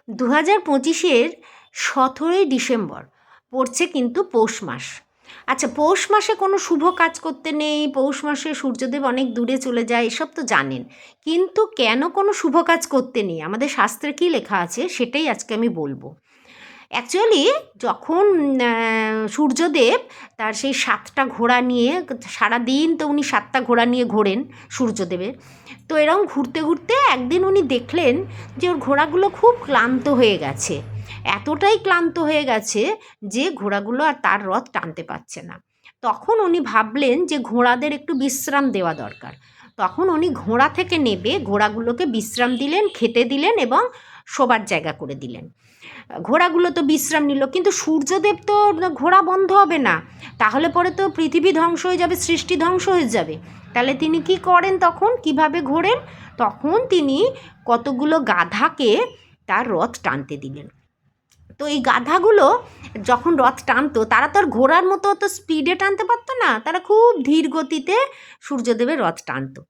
2025-এর 17ই December পড়ছে কিন্তু পৌষ মাস। আচ্ছা, পৌষ মাসে কোনো শুভ কাজ করতে নেই, পৌষ মাসে সূর্যদেব অনেক দূরে চলে যায়, এসব তো জানেন। কিন্তু কেন কোনো শুভ কাজ করতে নেই, আমাদের শাস্ত্রে কী লেখা আছে সেটাই আজকে আমি বলবো। অ্যাকচুয়ালি যখন সূর্যদেব তার সেই 7টা ঘোড়া নিয়ে, সারাদিন তো উনি 7টা ঘোড়া নিয়ে ঘোরেন সূর্যদেবের, তো এরকম ঘুরতে ঘুরতে একদিন উনি দেখলেন যে ওর ঘোড়াগুলো খুব ক্লান্ত হয়ে গেছে, এতটাই ক্লান্ত হয়ে গেছে যে ঘোড়াগুলো আর তার রথ টানতে পারছে না। তখন উনি ভাবলেন যে ঘোড়াদের একটু বিশ্রাম দেওয়া দরকার। তখন উনি ঘোড়া থেকে নেমে ঘোড়াগুলোকে বিশ্রাম দিলেন, খেতে দিলেন এবং শোবার জায়গা করে দিলেন। ঘোড়াগুলো তো বিশ্রাম নিল, কিন্তু সূর্যদেব তো ঘোড়া বন্ধ হবে না, তাহলে পরে তো পৃথিবী ধ্বংস হয়ে যাবে, সৃষ্টি ধ্বংস হয়ে যাবে। তাহলে তিনি কি করেন, তখন কিভাবে ঘোরেন? তখন তিনি কতগুলো গাধাকে তার রথ টানতে দিলেন। তো এই গাধাগুলো যখন রথ টানতো, তারা তো আর ঘোড়ার মতো অত স্পিডে টানতে পারতো না, তারা খুব ধীর গতিতে সূর্যদেবের রথ টানতো।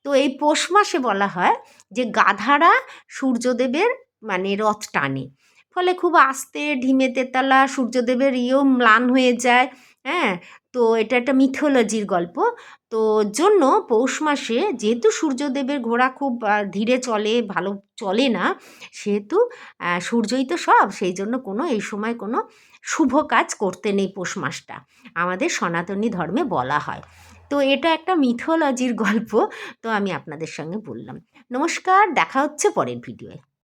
তো এই পৌষ মাসে বলা হয় যে গাধারা সূর্যদেবের মানে রথ টানে, ফলে খুব আস্তে ঢিমে তেতালা সূর্যদেবের ম্লান হয়ে যায়। হ্যাঁ, তো এটা একটা মিথোলজির গল্প। তো জন্য পৌষ মাসে যেহেতু সূর্যদেবের ঘোড়া খুব ধীরে চলে, ভালো চলে না, সেহেতু সূর্যই তো সব, সেই জন্য কোনো এই সময় কোনো শুভ কাজ করতে নেই পৌষ মাসটা, আমাদের সনাতনী ধর্মে বলা হয়। তো এটা একটা মিথোলজির গল্প, তো আমি আপনাদের সঙ্গে বললাম। নমস্কার, দেখা হচ্ছে পরের ভিডিওয়ে।